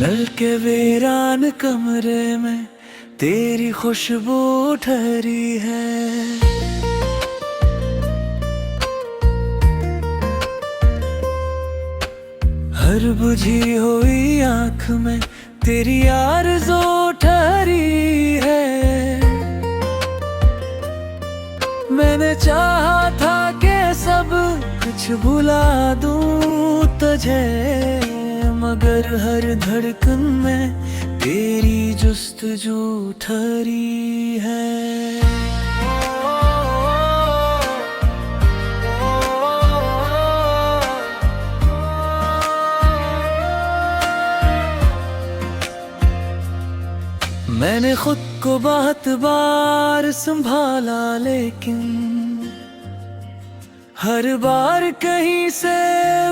नल के वीरान कमरे में तेरी खुशबू ठहरी है। हर बुझी हुई आंख में तेरी आरज़ू ठहरी है। मैंने चाहा था कि सब कुछ भुला दूं तुझे, मगर हर धड़कन में तेरी जुस्तजू ठहरी है। मैंने खुद को बहुत बार संभाला, लेकिन हर बार कहीं से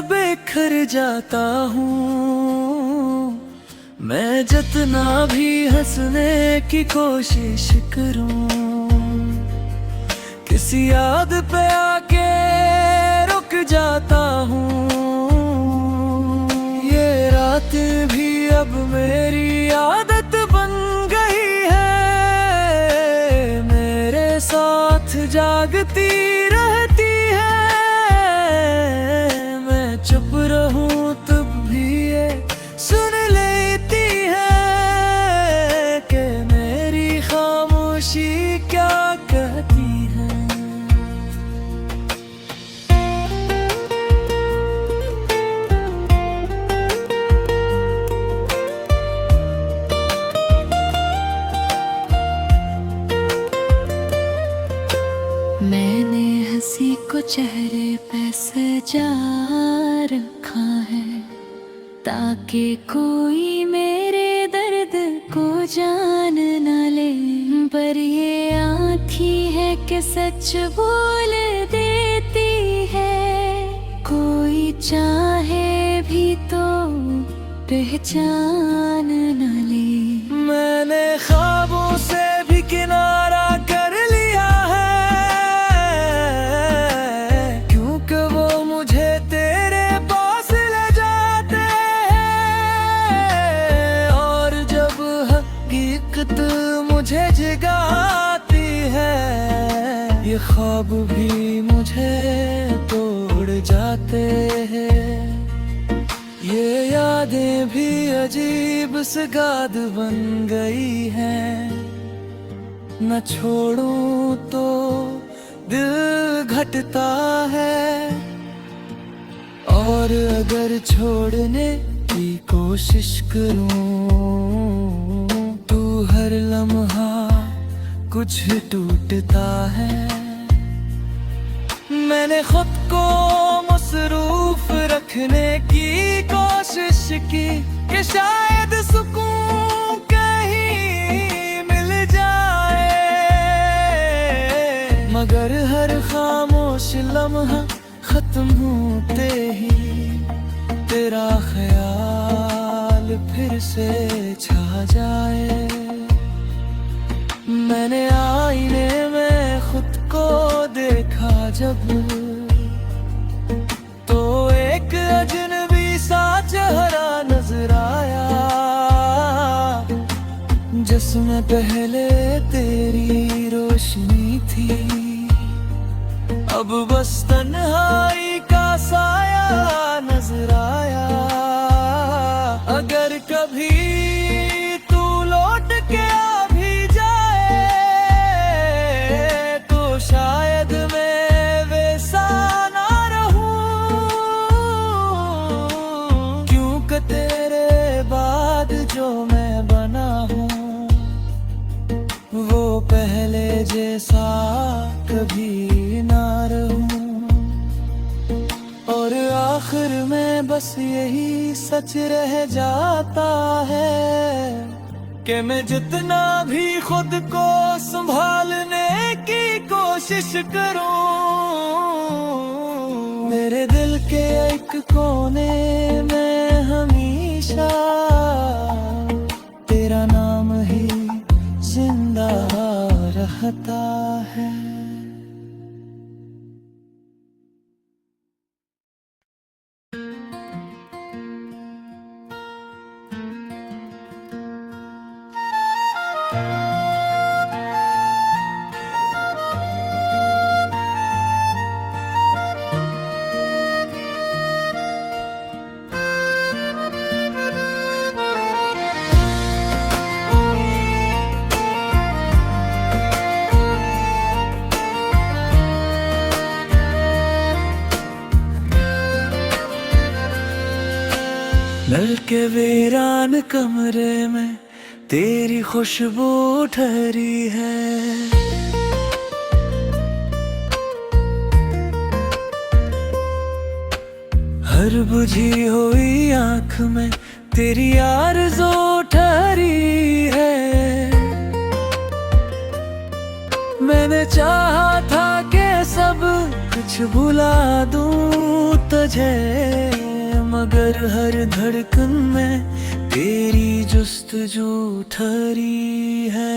बिखर जाता हूँ। मैं जितना भी हंसने की कोशिश करूँ, किसी याद पे आके रुक जाता हूँ। ये रात भी अब मेरी आदत बन गई है, मेरे साथ जागती रहती है। मैं चुप रहूं तब भी ये सुन लेती है कि मेरी खामोशी क्या कहती है। मैंने हंसी को चेहरे पे सजा रखा है, ताकि कोई मेरे दर्द को जान न ले। पर ये आँखी है कि सच बोल देती है, कोई चाहे भी तो पहचान न ले। मैंने ख्वाबों से भी किनारा कर लिया है, क्योंकि वो मुझे तेरे पास ले जाते हैं। और जब हकीकत मुझे जगाती है, ये ख्वाब भी मुझे तोड़ जाते हैं। ये यादें भी अजीब सी गाद बन गई हैं, न छोड़ूं तो दिल घटता है। और अगर छोड़ने की कोशिश करूं, तू हर लम्हा कुछ टूटता है। मैंने खुद को मसरूफ रखने की कोशिश की कि शायद सुकून कहीं मिल जाए, मगर हर खामोश लम्हा खत्म होते ही तेरा ख्याल फिर से छा जाए। मैंने आईने में खुद को देखा जब, तो एक अजनबी सा चेहरा नजर आया, जिसमें पहले तेरी रोशनी थी। अब बस तन्हाई का साया नजर आया। अगर कभी तू लौट के आ भी जाए, तो शायद मैं वैसा ना रहूं, क्योंकि तेरे बाद जो मैं बना हूँ, वो पहले जैसा कभी ना रहूं। और आखिर में बस यही सच रह जाता है कि मैं जितना भी खुद को संभालने की कोशिश करूं, मेरे दिल के एक कोने में हमेशा तेरा नाम ही जिंदा रहता है। नल के वीरान कमरे में तेरी खुशबू ठहरी है। हर बुझी हुई आंख में तेरी आरज़ू ठहरी है। मैंने चाहा था कि सब कुछ भुला दूं तुझे, मगर हर धड़कन में तेरी जुस्तजू ठहरी है।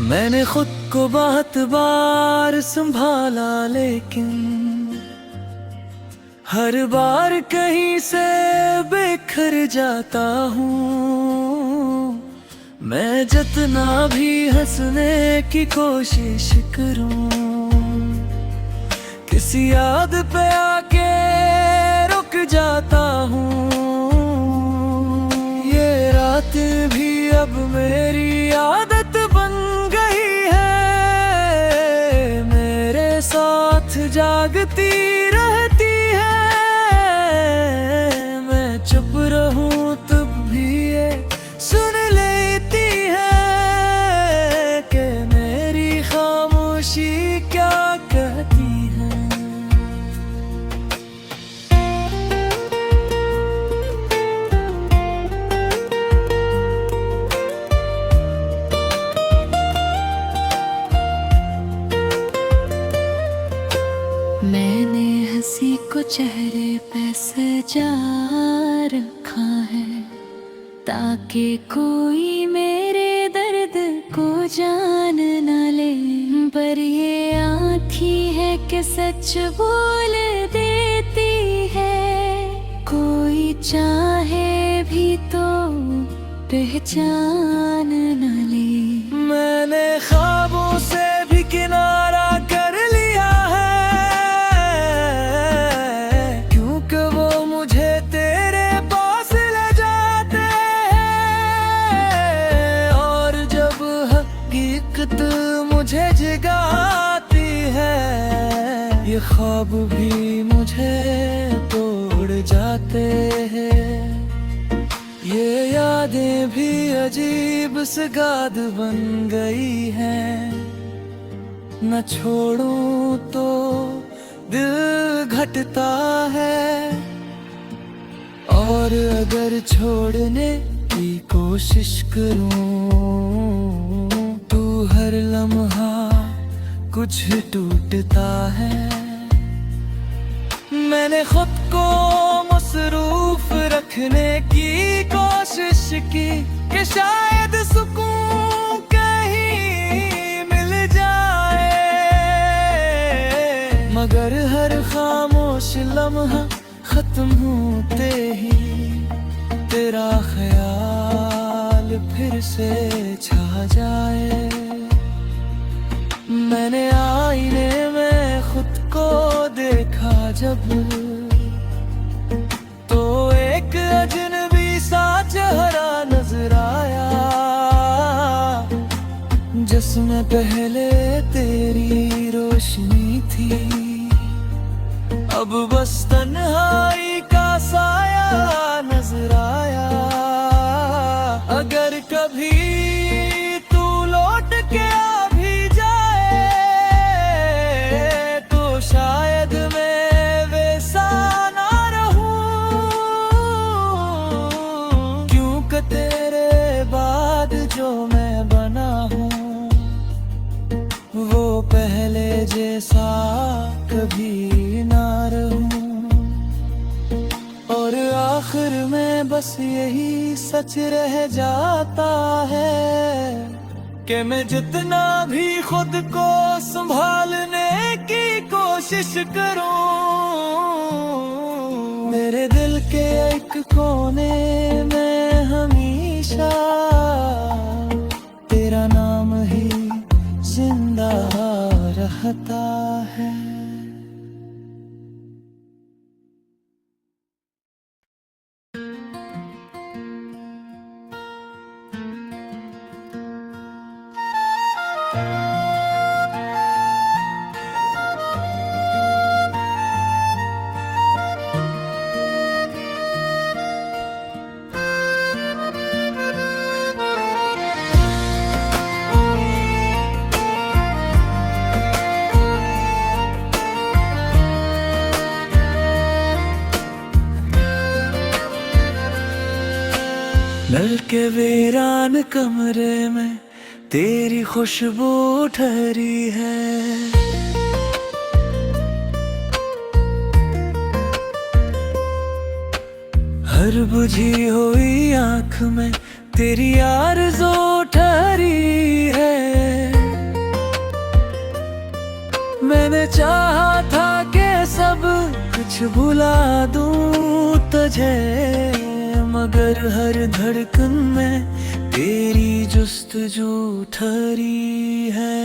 मैंने खुद को बहुत बार संभाला, लेकिन हर बार कहीं से बिखर जाता हूँ। मैं जितना भी हंसने की कोशिश करूँ, किसी याद पे आके रुक जाता हूँ। ये रात भी अब मेरी आदत बन गई है, मेरे साथ जागती रहती है। मैं चुप रहूं तब भी ये सुन लेती है कि मेरी खामोशी क्या कहती है। मैंने हंसी को चेहरे पे सजा रखा है, ताकि कोई मेरे दर्द को जान न ले। पर ये आँखी है कि सच बोल देती है, कोई चाहे भी तो पहचान न ले। मैंने ख्वाबों से भी किनारा कर लिया है, क्योंकि वो मुझे तेरे पास ले जाते हैं। और जब हकीकत मुझे जगाती है, ये ख्वाब भी मुझे तोड़ जाते हैं। ये यादें भी अजीब सी गाद बन गई हैं, न छोड़ूं तो दिल घटता है। और अगर छोड़ने की कोशिश करूं, तू हर लम्हा कुछ टूटता है। मैंने खुद को मसरूफ रखने की कोशिश की कि शायद सुकून कहीं मिल जाए, मगर हर खामोश लम्हा खत्म होते ही तेरा ख्याल फिर से छा जाए। मैंने आईने में खुद को देखा जब, तो एक अजनबी सा चेहरा नजर आया, जिसमें पहले तेरी रोशनी थी। अब बस तन्हाई का साया नजर आया। अगर कभी तू लौट के आ भी जाए, तो शायद मैं वैसा ना रहूं, क्योंकि तेरे बाद जो मैं बना हूँ, वो पहले जैसा कभी ना रहूं। और आखिर में बस यही सच रह जाता है कि मैं जितना भी खुद को संभालने की कोशिश करूं, मेरे दिल के एक कोने में हमेशा तेरा नाम ही जिंदा रहता है। के वीरान कमरे में तेरी खुशबू ठहरी है। हर बुझी हुई आंख में तेरी आरज़ू ठहरी है। मैंने चाहा था कि सब कुछ भुला दूं तुझे, मगर हर धड़कन में तेरी जुस्तजू ठहरी है।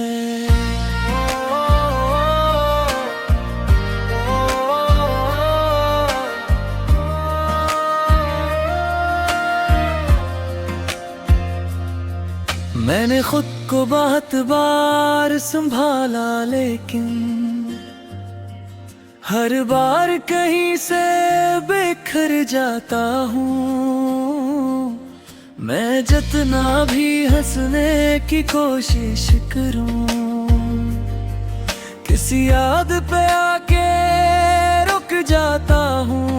मैंने खुद को बहुत बार संभाला, लेकिन हर बार कहीं से बिखर जाता हूँ। मैं जितना भी हंसने की कोशिश करूँ, किसी याद पे आके रुक जाता हूँ।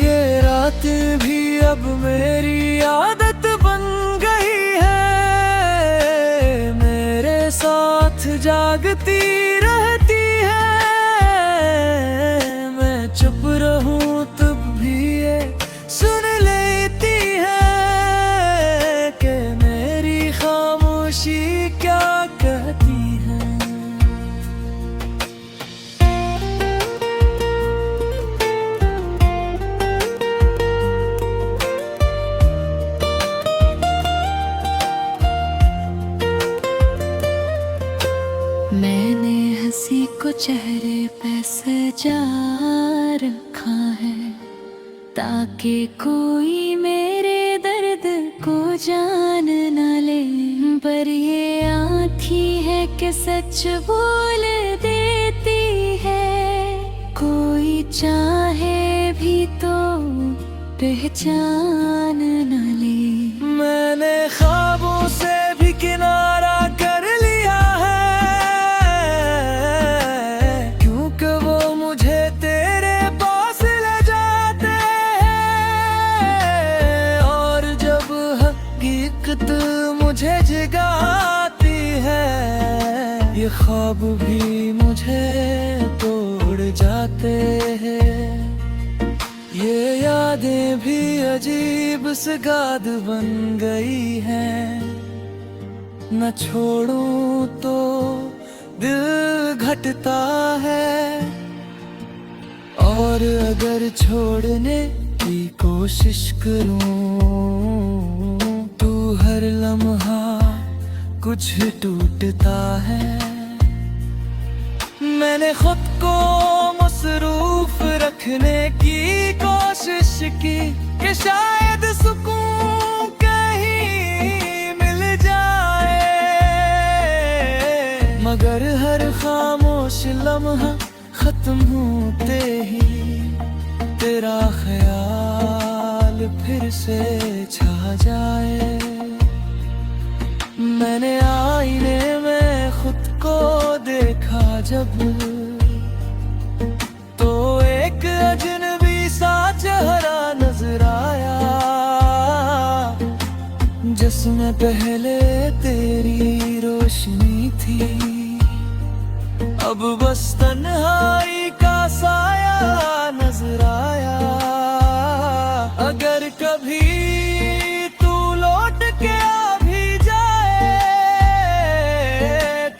ये रात भी अब मेरी आदत बन गई है, मेरे साथ जागती रहती है। मैं चुप रहूं तब भी ये सुन लेती है कि मेरी खामोशी क्या कहती है। मैंने हंसी को चेहरे पे सजा रखा है, ताकि कोई मेरे दर्द को जान न ले। पर ये आँखी है कि सच बोल देती है, कोई चाहे भी तो पहचान न ले। मैंने ख्वाबों से भी किनारा कर लिया है, क्योंकि वो मुझे तेरे पास ले जाते हैं। और जब हकीकत मुझे जगाती है, ये ख्वाब भी मुझे तोड़ जाते हैं। ये यादें भी अजीब सी गाद बन गई हैं, न छोड़ूं तो दिल घटता है। और अगर छोड़ने की कोशिश करूं, तू हर लम्हा कुछ टूटता है। मैंने खुद को मसरूफ रखने की कोशिश की कि शायद सुकून कहीं मिल जाए, मगर हर खामोश लम्हा खत्म होते ही तेरा ख्याल फिर से छा जाए। मैंने आईने में खुद को देखा जब, तो एक अजनबी सा चेहरा नजर आया, जिसमें पहले तेरी रोशनी थी। अब बस तन्हाई का साया नजर आया। अगर कभी तू लौट के आ भी जाए,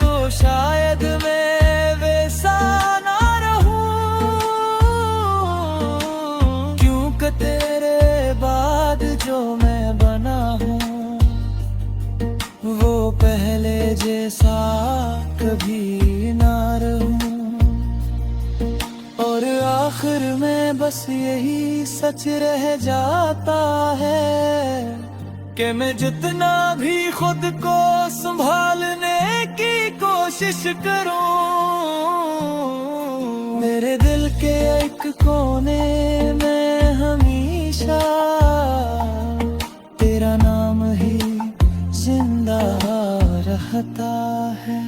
तो शायद मैं वैसा ना रहूं, क्योंकि तेरे बाद जो मैं बना हूँ, वो पहले जैसा कभी ना रहूं। और आखिर में बस यही सच रह जाता है कि मैं जितना भी खुद को संभालने की कोशिश करूं, मेरे दिल के एक कोने में हमेशा तेरा नाम ही जिंदा रहता है।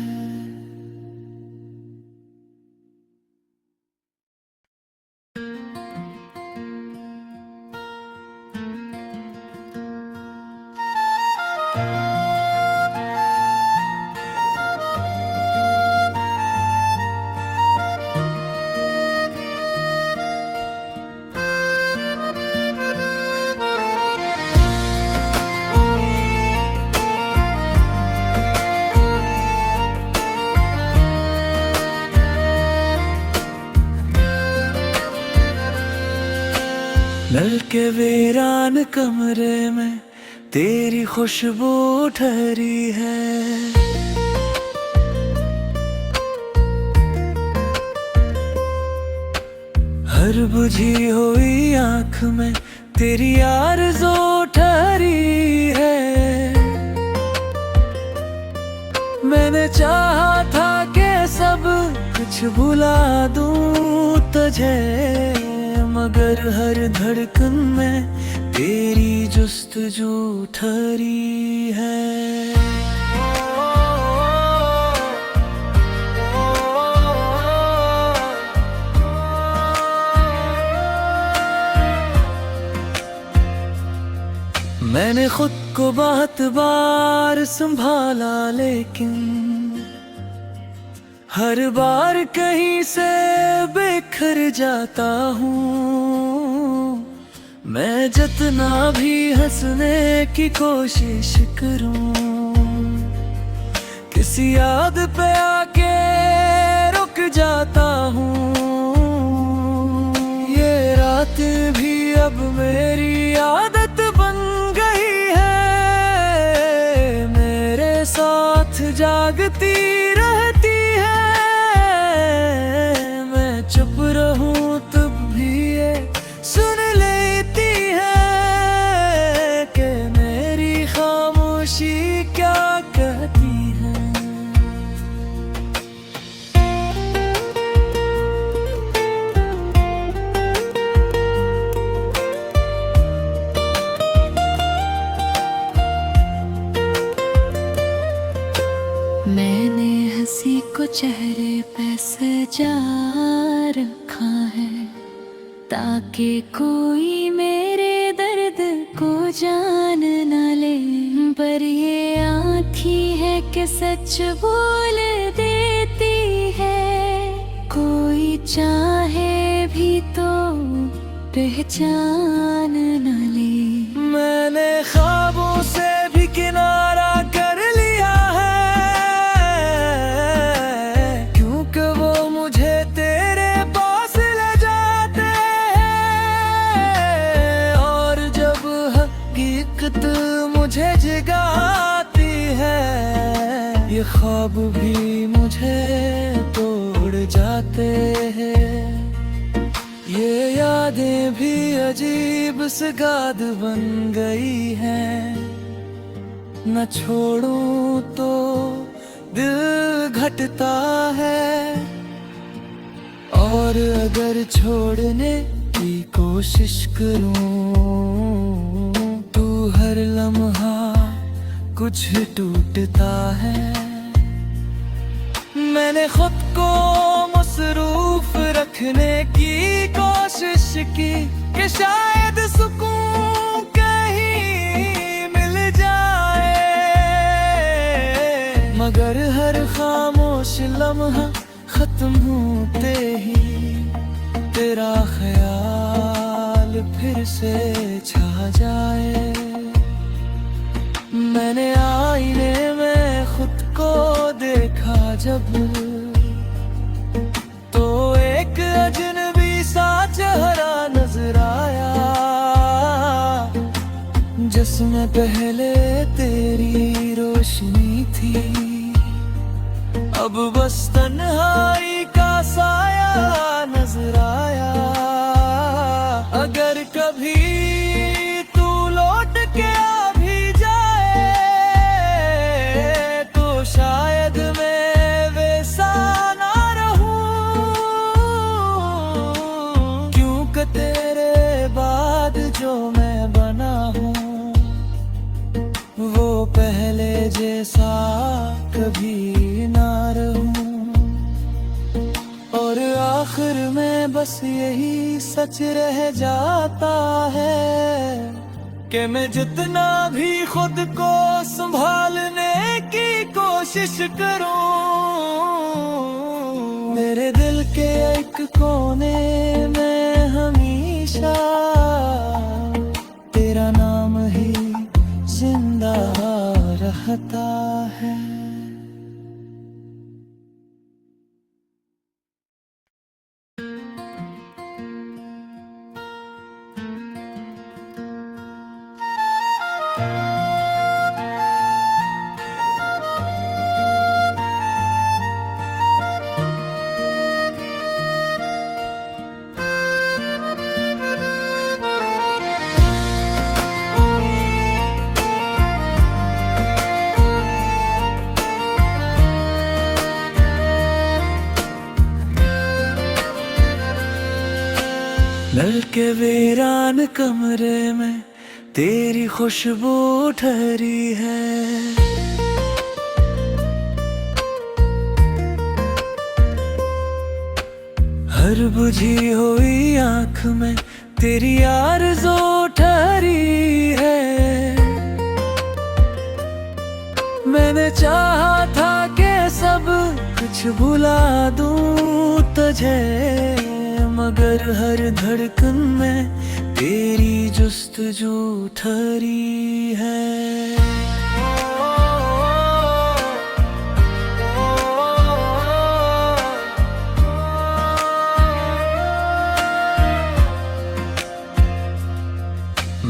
के वीरान कमरे में तेरी खुशबू ठहरी है। हर बुझी हुई आंख में तेरी आरज़ू ठहरी है। मैंने चाहा था कि सब कुछ भुला दूं तुझे, मगर हर धड़कन में तेरी जुस्तजू ठहरी है। मैंने खुद को बहुत बार संभाला, लेकिन हर बार कहीं से बिखर जाता हूँ। मैं जितना भी हंसने की कोशिश करूँ, किसी याद पे आके रुक जाता हूँ। ये रात भी अब मेरी आदत बन गई है, मेरे साथ जागती रहती है। मैं चुप रहूं तब भी ये सुन लेती है कि मेरी खामोशी क्या कहती है। मैंने हंसी को चेहरे पे सजा रखा है, ताकि कोई मेरे दर्द को जान न ले। पर ये आँखी है कि सच बोल देती है, कोई चाहे भी तो पहचान न ले। मैंने ख्वाबों से भी किनारा कर लिया है, क्योंकि वो मुझे तेरे पास ले जाते हैं। और जब हकीकत मुझे जगाती है, ये ख्वाब भी मुझे तोड़ जाते हैं। ये यादें भी अजीब सी गाद बन गई हैं, न छोड़ूं तो दिल घटता है। और अगर छोड़ने की कोशिश करूं, तो हर लम्हा कुछ टूटता है। मैंने खुद को मसरूफ रखने की कोशिश की कि शायद सुकून कहीं मिल जाए, मगर हर खामोश लम्हा खत्म होते ही तेरा ख्याल फिर से छा जाए। मैंने आईने में खुद को देखा जब, तो एक अजनबी सा चेहरा नजर आया, जिसमें पहले तेरी रोशनी थी। अब बस तन्हाई का साया नजर आया। अगर कभी तू लौट के आ भी जाए, तो शायद मैं वैसा ना रहूं, क्योंकि तेरे बाद जो मैं बना हूँ, वो पहले जैसा कभी ना रहूं। और आखिर में बस यही सच रह जाता है कि मैं जितना भी खुद को संभालने की कोशिश करूं, मेरे दिल के एक कोने में हमेशा तेरा नाम ही जिंदा रहता है। नल के वीरान कमरे में तेरी खुशबू ठहरी है। हर बुझी हुई आंख में तेरी आरज़ू ठहरी है। मैंने चाहा था कि सब कुछ भुला दूं तुझे, मगर हर धड़कन में तेरी जुस्तजू ठहरी है।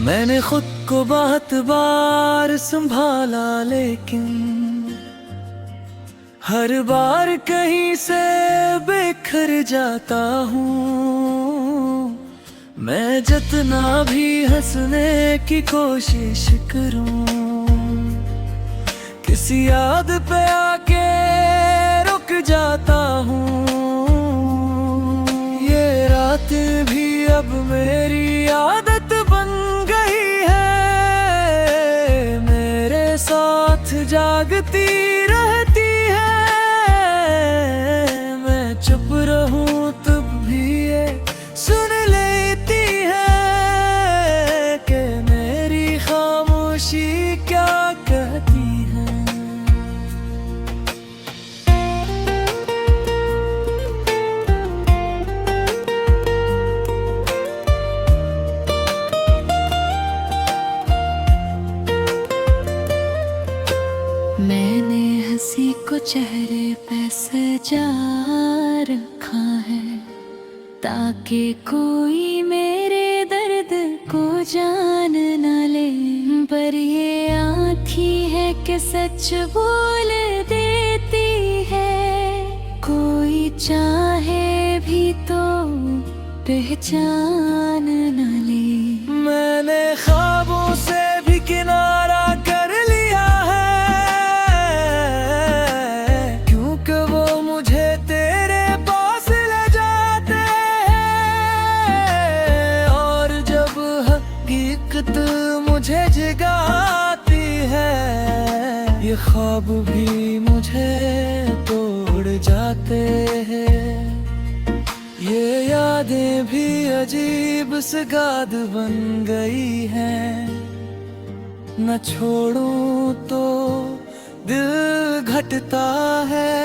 मैंने खुद को बहुत बार संभाला, लेकिन हर बार कहीं से बिखर जाता हूँ। मैं जितना भी हंसने की कोशिश करूँ, किसी याद पे आके रुक जाता हूँ। ये रात भी अब मेरी आदत बन गई है, मेरे साथ जागती रहती है। मैं चुप रहूं तब भी ये सुन लेती है कि मेरी खामोशी क्या कहती है। मैंने हंसी को चेहरे पे सजा रखा है, ताकि कोई मेरे दर्द को जान न ले। पर ये आँखी है कि सच बोल देती है, कोई चाहे भी तो पहचान न ले। मैंने ख्वाबों से भी किनारा कर लिया है, क्योंकि वो मुझे तेरे पास ले जाते हैं। और जब हकीकत मुझे जगाती है, ये ख्वाब भी मुझे तोड़ जाते हैं। ये यादें भी अजीब सी गाद बन गई हैं, न छोड़ूं तो दिल घटता है।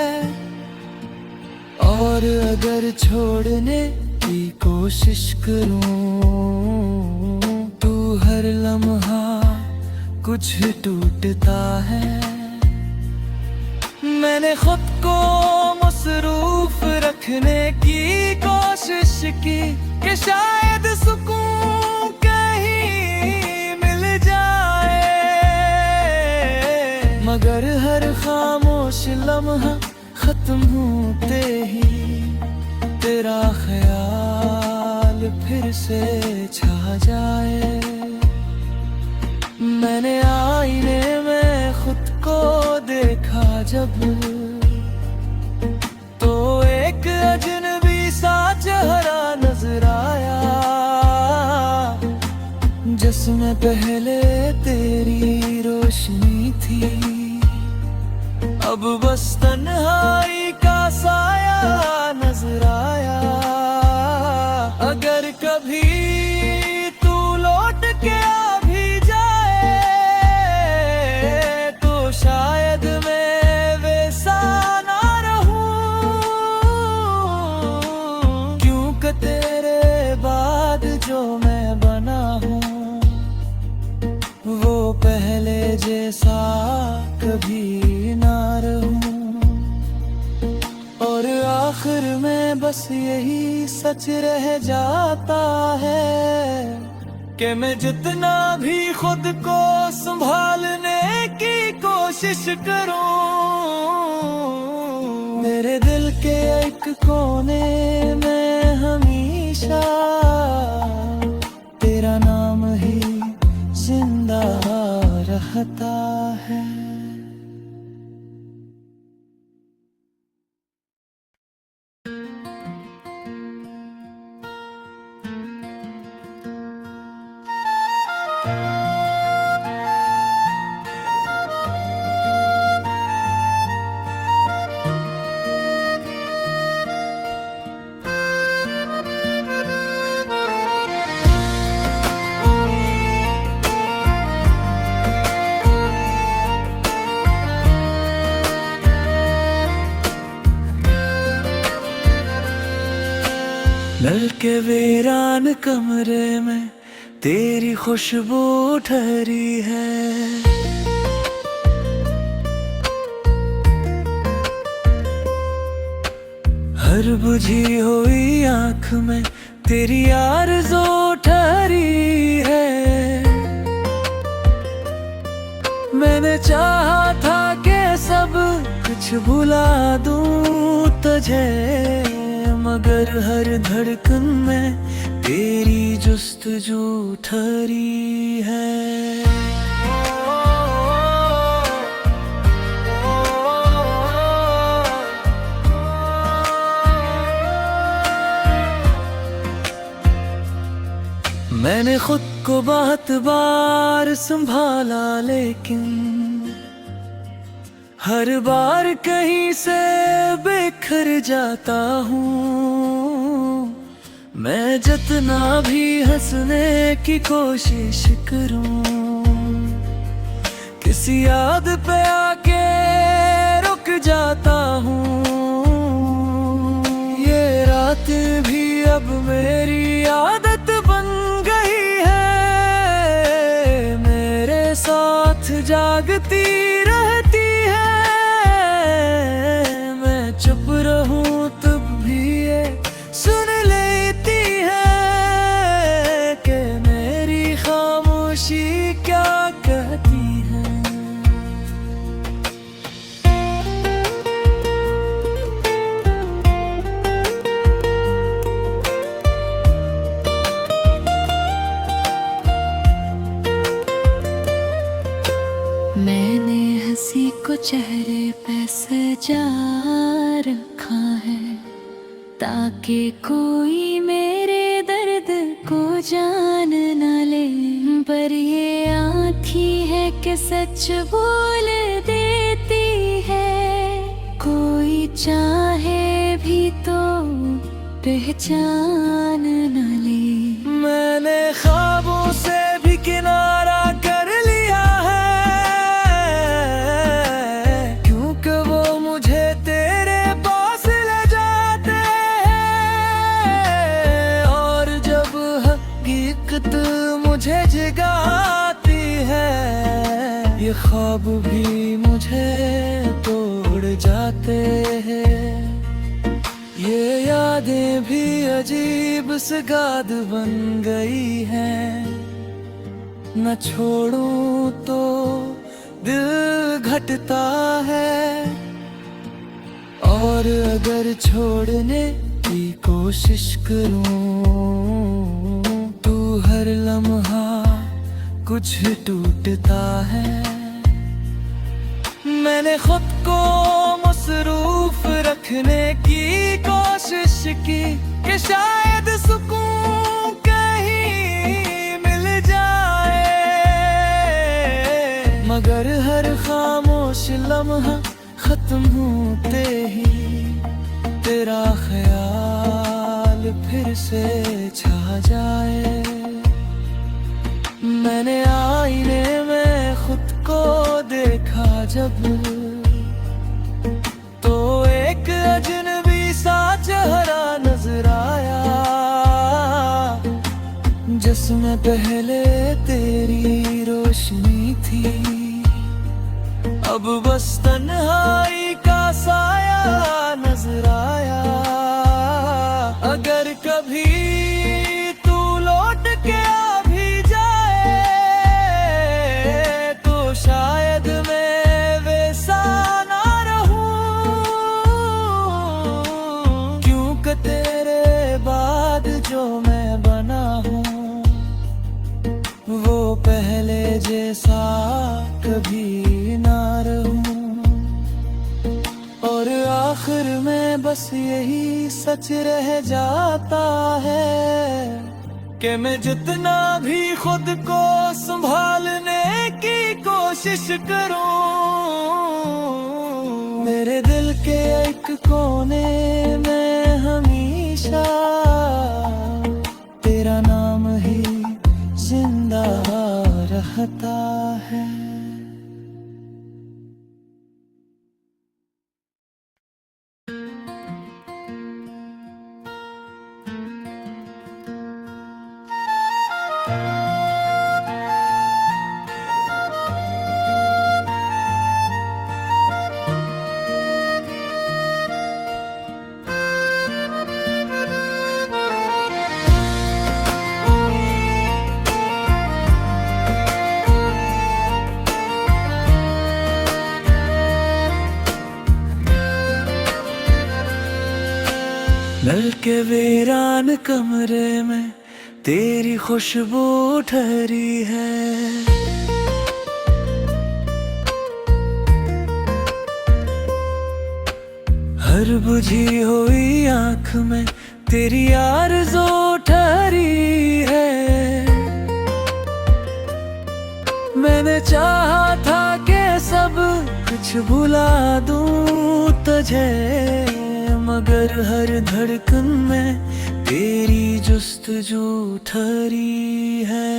और अगर छोड़ने की कोशिश करूं, तू हर लम्हा कुछ टूटता है। मैंने खुद को मसरूफ रखने की कोशिश की कि शायद सुकून कहीं मिल जाए, मगर हर खामोश लम्हा खत्म होते ही तेरा ख्याल फिर से छा जाए। मैंने आईने में खुद को देखा जब, तो एक अजनबी सा चेहरा नजर आया, जिसमें पहले तेरी रोशनी थी। अब बस तन्हाई का साया नजर आया। अगर कभी तू लौट के आ भी जाए, तो शायद मैं वैसा ना रहूं, क्योंकि तेरे बाद जो मैं बना हूँ, वो पहले जैसा कभी ना रहूं। और आखिर में बस यही सच रह जाता है कि मैं जितना भी खुद को संभालने की कोशिश करूं, मेरे दिल के एक कोने में हमेशा तेरा नाम ही जिंदा रहता है। नल के वीरान कमरे में तेरी खुशबू ठहरी है, हर बुझी हुई आंख में तेरी आरज़ू ठहरी है। मैंने चाहा था कि सब कुछ भुला दूं तुझे, मगर हर धड़कन में तेरी जुस्तजू ठहरी है। मैंने खुद को बहुत बार संभाला, लेकिन हर बार कहीं से बिखर जाता हूँ। मैं जितना भी हंसने की कोशिश करूँ, किसी याद पे आके रुक जाता हूँ। ये रात भी अब मेरी आदत बन गई है, मेरे साथ जागती रहती है। मैं चुप रहूं तब भी ये सुन लेती है कि मेरी खामोशी क्या कहती है। मैंने हंसी को चेहरे पे सजा रखा है, ताकि कोई मेरे दर्द को जान न ले। पर ये आँखी है कि सच बोल देती है, कोई चाहे भी तो पहचान न ले। मैंने ख्वाबों से भी किनारा कर लिया है, क्योंकि वो मुझे तेरे पास ले जाते हैं। और जब हकीकत मुझे जगाती है, ये ख्वाब भी मुझे तोड़ जाते हैं। ये यादें भी अजीब सी गाद बन गई हैं, न छोड़ूं तो दिल घटता है। और अगर छोड़ने की कोशिश करूं, तू हर लम्हा कुछ टूटता है। मैंने खुद को मसरूफ रखने की कोशिश की कि शायद सुकून कहीं मिल जाए, मगर हर खामोश लम्हा खत्म होते ही तेरा ख्याल फिर से छा जाए। मैंने आईने में खुद को देखा जब, तो एक अजनबी सा चेहरा नजर आया, जिसमें पहले तेरी रोशनी थी। अब बस तन्हाई का साया नजर आया। अगर कभी तू लौट के आ भी जा बस यही सच रह जाता है कि मैं जितना भी खुद को संभालने की कोशिश करूं, मेरे दिल के एक कोने में हमेशा तेरा नाम ही जिंदा रहता है। नल के वीरान कमरे में तेरी खुशबू ठहरी है, हर बुझी हुई आंख में तेरी आरज़ू ठहरी है। मैंने चाहा था कि सब कुछ भुला दूं तुझे, मगर हर धड़कन में तेरी जुस्तजू ठहरी है।